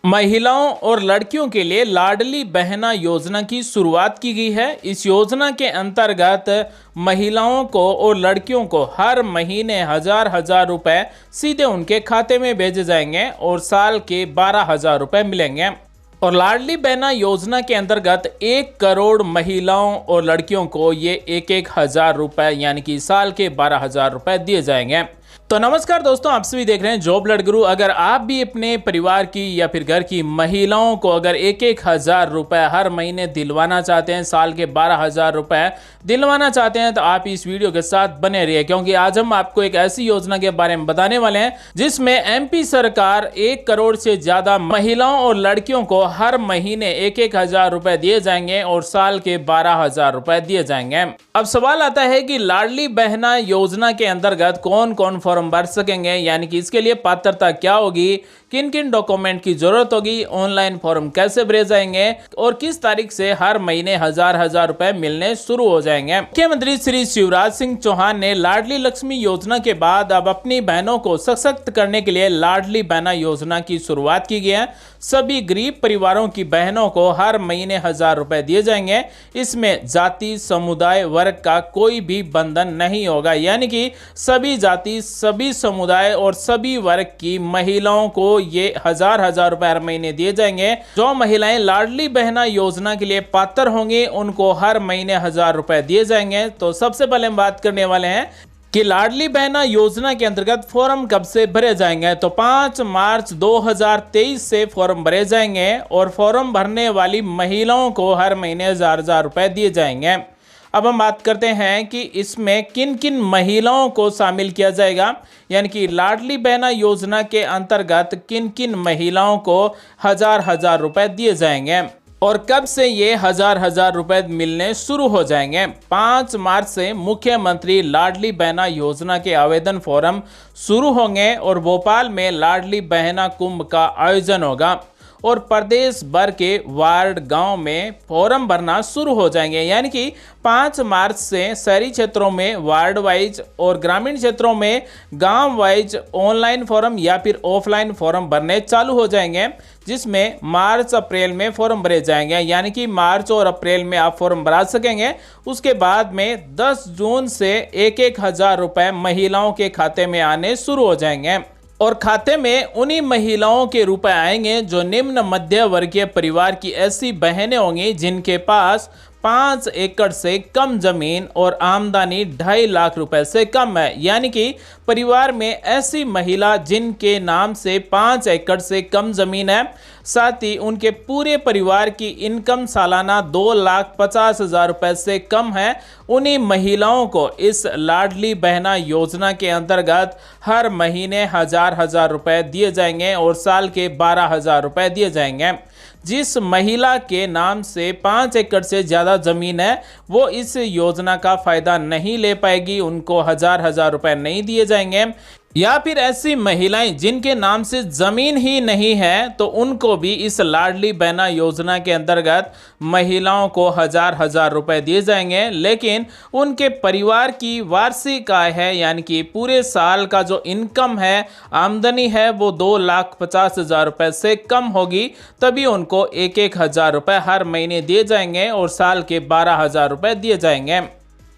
महिलाओं और लड़कियों के लिए लाडली बहना योजना की शुरुआत की गई है। इस योजना के अंतर्गत महिलाओं को और लड़कियों को हर महीने हजार हजार रुपए सीधे उनके खाते में भेजे जाएंगे और साल के 12,000 रुपए मिलेंगे। और लाडली बहना योजना के अंतर्गत 1 करोड़ महिलाओं और लड़कियों को ये 1,000 रुपए यानी कि साल के 12,000 रुपए दिए जाएंगे। तो नमस्कार दोस्तों, आप सभी देख रहे हैं जॉब लर्न गुरु। अगर आप भी अपने परिवार की या फिर घर की महिलाओं को अगर 1,000 रुपए हर महीने दिलवाना चाहते हैं, साल के 12,000 रुपए दिलवाना चाहते हैं, तो आप इस वीडियो के साथ बने रहिए, क्योंकि आज हम आपको एक ऐसी योजना के बारे में बताने वाले हैं जिसमें एमपी सरकार 1 करोड़ से ज्यादा महिलाओं और लड़कियों को हर महीने 1,000 रुपए दिए जाएंगे और साल के 12,000 रुपए दिए जाएंगे। अब सवाल आता है कि लाडली बहना योजना के अंतर्गत कौन कौन फॉर्म भर सकेंगे, यानी कि इसके लिए पात्रता क्या होगी, किन किन डॉक्यूमेंट की जरूरत होगी, ऑनलाइन फॉर्म कैसे भरे जाएंगे और किस तारीख से हर महीने हजार हजार रुपए मिलने शुरू हो जाएंगे। मुख्यमंत्री श्री शिवराज सिंह चौहान ने लाडली लक्ष्मी योजना के बाद अब अपनी बहनों को सशक्त करने के लिए लाडली बहना योजना की शुरुआत की गई है। सभी गरीब परिवारों की बहनों को हर महीने 1,000 रुपए दिए जाएंगे। इसमें जाति, समुदाय, वर्ग का कोई भी बंधन नहीं होगा, यानी कि सभी जाति, सभी समुदाय और सभी वर्ग की महिलाओं को ये हजार रुपए हर महीने दिए जाएंगे। जो महिलाएं लाडली बहना योजना के लिए पात्र होंगी उनको हर महीने 1,000 रुपए दिए जाएंगे। तो सबसे पहले हम बात करने वाले हैं कि लाडली बहना योजना के अंतर्गत फॉर्म कब से भरे जाएंगे। तो 5 मार्च 2023 से फॉर्म भरे जाएंगे और फॉर्म भरने वाली महिलाओं को हर महीने 1,000 रुपए दिए जाएंगे। अब हम बात करते हैं कि इसमें किन किन महिलाओं को शामिल किया जाएगा, यानी कि लाडली बहना योजना के अंतर्गत किन किन महिलाओं को हजार रुपए दिए जाएंगे और कब से ये हजार रुपए मिलने शुरू हो जाएंगे। 5 मार्च से मुख्यमंत्री लाडली बहना योजना के आवेदन फॉर्म शुरू होंगे और भोपाल में लाडली बहना कुंभ का आयोजन होगा और प्रदेश भर के वार्ड गांव में फॉर्म भरना शुरू हो जाएंगे। यानी कि 5 मार्च से शहरी क्षेत्रों में वार्ड वाइज और ग्रामीण क्षेत्रों में गांव वाइज ऑनलाइन फॉर्म या फिर ऑफलाइन फॉर्म भरने चालू हो जाएंगे, जिसमें मार्च अप्रैल में फॉर्म भरे जाएंगे। यानी कि मार्च और अप्रैल में आप फॉर्म भरा सकेंगे। उसके बाद में 10 जून से 1,000 रुपए महिलाओं के खाते में आने शुरू हो जाएंगे और खाते में उन्हीं महिलाओं के रुपए आएंगे जो निम्न मध्य वर्गीय परिवार की ऐसी बहनें होंगी जिनके पास 5 एकड़ से कम जमीन और आमदनी 2.5 लाख रुपए से कम है। यानी कि परिवार में ऐसी महिला जिनके नाम से 5 एकड़ से कम जमीन है, साथ ही उनके पूरे परिवार की इनकम सालाना 2,50,000 रुपए से कम है, उन्हीं महिलाओं को इस लाडली बहना योजना के अंतर्गत हर महीने हजार रुपए दिए जाएंगे और साल के 12,000 रुपए दिए जाएंगे। जिस महिला के नाम से 5 एकड़ से ज़्यादा ज़मीन है वो इस योजना का फ़ायदा नहीं ले पाएगी, उनको हजार रुपए नहीं दिए जाएंगे। या फिर ऐसी महिलाएं जिनके नाम से ज़मीन ही नहीं है तो उनको भी इस लाडली बहना योजना के अंतर्गत महिलाओं को हजार रुपए दिए जाएंगे, लेकिन उनके परिवार की वार्षिक आय है, यानी कि पूरे साल का जो इनकम है, आमदनी है, वो 2,50,000 रुपए से कम होगी, तभी उनको 1,000 रुपए हर महीने दिए जाएंगे और साल के 12,000 रुपए दिए जाएंगे।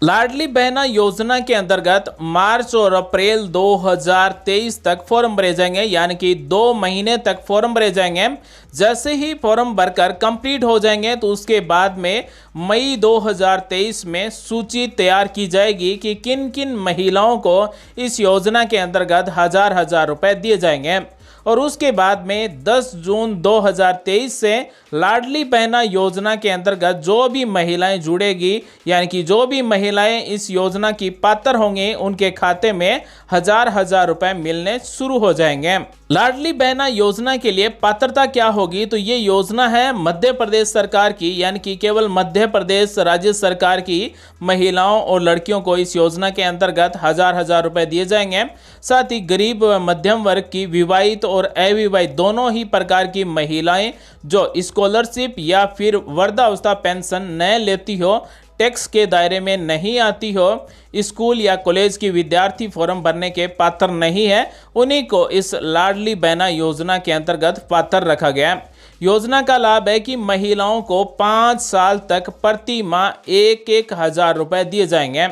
लाडली बहना योजना के अंतर्गत मार्च और अप्रैल 2023 तक फॉर्म भरे जाएंगे, यानी कि 2 महीने तक फॉर्म भरे जाएंगे। जैसे ही फॉर्म भरकर कंप्लीट हो जाएंगे तो उसके बाद में मई 2023 में सूची तैयार की जाएगी कि किन किन महिलाओं को इस योजना के अंतर्गत हजार रुपए दिए जाएंगे। और उसके बाद में 10 जून 2023 से लाडली बहना योजना के अंतर्गत जो भी महिलाएं जुड़ेगी, यानी कि जो भी महिलाएं इस योजना की पात्र होंगी, उनके खाते में हजार रुपए मिलने शुरू हो जाएंगे। लाडली बहना योजना के लिए पात्रता क्या होगी, तो ये योजना है मध्य प्रदेश सरकार की, यानी कि केवल मध्य प्रदेश राज्य सरकार की महिलाओं और लड़कियों को इस योजना के अंतर्गत हजार रुपए दिए जाएंगे। साथ ही गरीब मध्यम वर्ग की विवाहित और अविवाहित दोनों ही प्रकार की महिलाएं जो स्कॉलरशिप या फिर वृद्धावस्था पेंशन न लेती हो, टैक्स के दायरे में नहीं आती हो, स्कूल या कॉलेज की विद्यार्थी फॉर्म भरने के पात्र नहीं है, उन्हीं को इस लाडली बहना योजना के अंतर्गत पात्र रखा गया। योजना का लाभ है कि महिलाओं को 5 साल तक प्रति माह 1,000 रुपए दिए जाएंगे,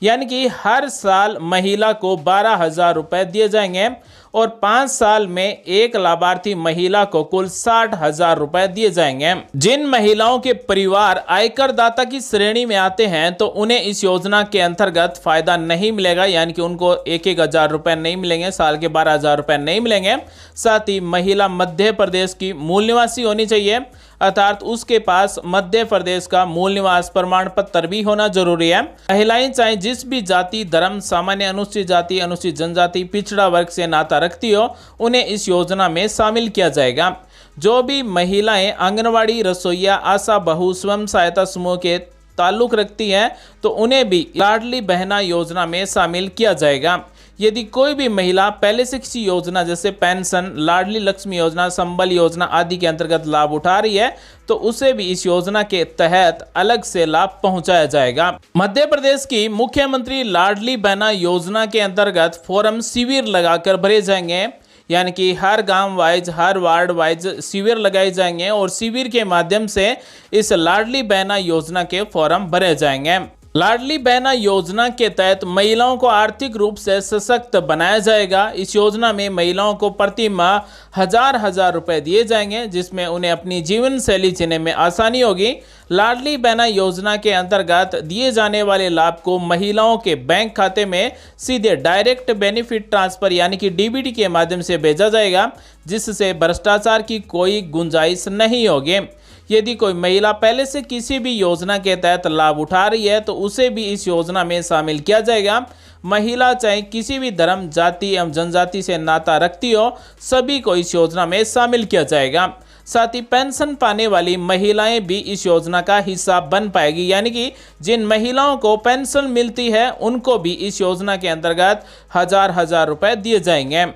यानी कि हर साल महिला को 12,000 रुपए दिए जाएंगे और 5 साल में एक लाभार्थी महिला को कुल 60,000 रुपए दिए जाएंगे। जिन महिलाओं के परिवार आयकर दाता की श्रेणी में आते हैं तो उन्हें इस योजना के अंतर्गत फायदा नहीं मिलेगा, यानी कि उनको 1,000 रुपए नहीं मिलेंगे, साल के 12,000 रुपए नहीं मिलेंगे। साथ ही महिला मध्य प्रदेश की मूल निवासी होनी चाहिए, अर्थात उसके पास मध्य प्रदेश का मूल निवास प्रमाण पत्र भी होना जरूरी है। महिलाएं चाहे जिस भी जाति, धर्म, सामान्य अनुसूचित जाति, अनुसूचित जनजाति, पिछड़ा वर्ग से नाता रखती हो, उन्हें इस योजना में शामिल किया जाएगा। जो भी महिलाएं आंगनवाड़ी, रसोईया, आशा बहु, स्वयं सहायता समूह के ताल्लुक रखती हैं तो उन्हें भी लाडली बहना योजना में शामिल किया जाएगा। यदि कोई भी महिला पहले से किसी योजना जैसे पेंशन, लाडली लक्ष्मी योजना, संबल योजना आदि के अंतर्गत लाभ उठा रही है तो उसे भी इस योजना के तहत अलग से लाभ पहुंचाया जाएगा। मध्य प्रदेश की मुख्यमंत्री लाडली बहना योजना के अंतर्गत फॉर्म शिविर लगाकर भरे जाएंगे, यानी कि हर गांव वाइज, हर वार्ड वाइज शिविर लगाए जाएंगे और शिविर के माध्यम से इस लाडली बहना योजना के फॉर्म भरे जाएंगे। लाडली बहना योजना के तहत महिलाओं को आर्थिक रूप से सशक्त बनाया जाएगा। इस योजना में महिलाओं को प्रति माह 1,000 रुपए दिए जाएंगे, जिसमें उन्हें अपनी जीवन शैली जीने में आसानी होगी। लाडली बहना योजना के अंतर्गत दिए जाने वाले लाभ को महिलाओं के बैंक खाते में सीधे डायरेक्ट बेनिफिट ट्रांसफर यानी कि डीबीटी के माध्यम से भेजा जाएगा, जिससे भ्रष्टाचार की कोई गुंजाइश नहीं होगी। यदि कोई महिला पहले से किसी भी योजना के तहत लाभ उठा रही है तो उसे भी इस योजना में शामिल किया जाएगा। महिला चाहे किसी भी धर्म, जाति एवं जनजाति से नाता रखती हो, सभी को इस योजना में शामिल किया जाएगा। साथ ही पेंशन पाने वाली महिलाएं भी इस योजना का हिस्सा बन पाएगी, यानी कि जिन महिलाओं को पेंशन मिलती है उनको भी इस योजना के अंतर्गत 1,000 रुपए दिए जाएंगे।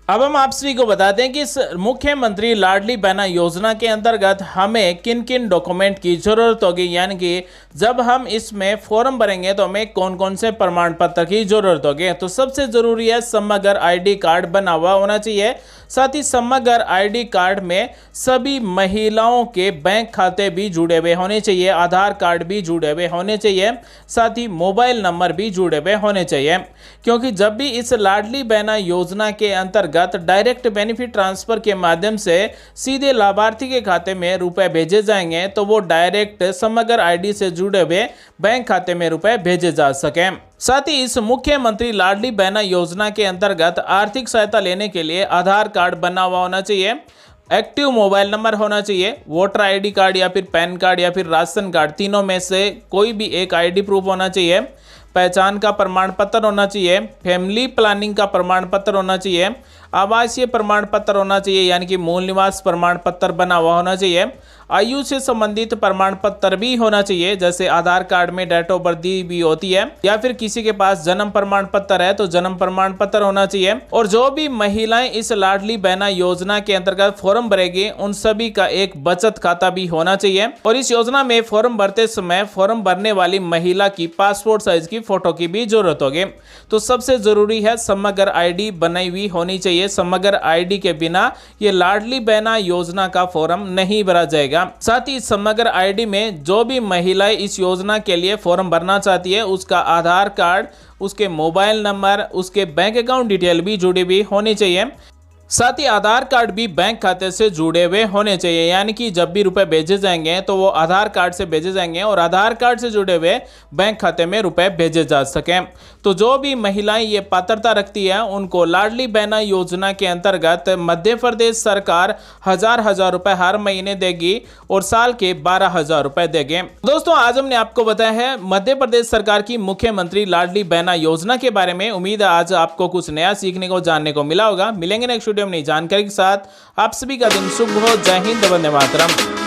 अब हम आप सभी को बताते हैं कि इस मुख्यमंत्री लाडली बहना योजना के अंतर्गत हमें किन किन डॉक्यूमेंट की जरूरत होगी, यानी कि जब हम इसमें फॉर्म भरेंगे तो हमें कौन कौन से प्रमाण पत्र की जरूरत होगी। तो सबसे जरूरी है समग्र आईडी कार्ड बना हुआ होना चाहिए। साथ ही समग्र आईडी कार्ड में सभी महिलाओं के बैंक खाते भी जुड़े हुए होने चाहिए, आधार कार्ड भी जुड़े हुए होने चाहिए, साथ ही मोबाइल नंबर भी जुड़े हुए होने चाहिए। क्योंकि जब भी इस लाडली बहना योजना के अंतर्गत डायरेक्ट बेनिफिट ट्रांसफर के माध्यम से सीधे लाभार्थी के खाते में रुपए भेजे जाएंगे तो वो डायरेक्ट समग्र आईडी से जुड़े हुए बैंक खाते में रुपए भेजे जा सके। साथ ही इस मुख्यमंत्री लाडली बहना योजना के अंतर्गत आर्थिक सहायता लेने के लिए आधार कार्ड बना हुआ होना चाहिए, एक्टिव मोबाइल नंबर होना चाहिए, वोटर आईडी कार्ड या फिर पैन कार्ड या फिर राशन कार्ड, तीनों में से कोई भी एक आईडी प्रूफ होना चाहिए, पहचान का प्रमाण पत्र होना चाहिए, फैमिली प्लानिंग का प्रमाण पत्र होना चाहिए, आवासीय प्रमाण पत्र होना चाहिए यानी कि मूल निवास प्रमाण पत्र बना हुआ होना चाहिए, आयु से संबंधित प्रमाण पत्र भी होना चाहिए, जैसे आधार कार्ड में डेट ऑफ बर्थ भी होती है, या फिर किसी के पास जन्म प्रमाण पत्र है तो जन्म प्रमाण पत्र होना चाहिए। और जो भी महिलाएं इस लाडली बहना योजना के अंतर्गत फॉर्म भरेगी उन सभी का एक बचत खाता भी होना चाहिए। और इस योजना में फॉर्म भरते समय फॉर्म भरने वाली महिला की पासपोर्ट साइज की फोटो की भी जरूरत होगी। तो सबसे जरूरी है समग्र आईडी बनाई हुई होनी चाहिए। समग्र आईडी के बिना ये लाडली बहना योजना का फॉर्म नहीं भरा जाएगा। साथ ही समग्र आईडी में जो भी महिलाएं इस योजना के लिए फॉर्म भरना चाहती है उसका आधार कार्ड, उसके मोबाइल नंबर, उसके बैंक अकाउंट डिटेल भी जुड़ी हुई होनी चाहिए। साथ ही आधार कार्ड भी बैंक खाते से जुड़े हुए होने चाहिए, यानी कि जब भी रुपए भेजे जाएंगे तो वो आधार कार्ड से भेजे जाएंगे और आधार कार्ड से जुड़े हुए बैंक खाते में रुपए भेजे जा सकें। तो जो भी महिलाएं ये पात्रता रखती है उनको लाडली बहना योजना के अंतर्गत मध्य प्रदेश सरकार 1,000 रुपए हर महीने देगी और साल के 12,000 रुपए देंगे। दोस्तों आज हमने आपको बताया है मध्य प्रदेश सरकार की मुख्यमंत्री लाडली बहना योजना के बारे में। उम्मीद है आज आपको कुछ नया सीखने को, जानने को मिला होगा। मिलेंगे नेक्स्ट वीडियो में नई जानकारी के साथ। आप सभी का दिन शुभ हो। जय हिंद, वंदे मातरम।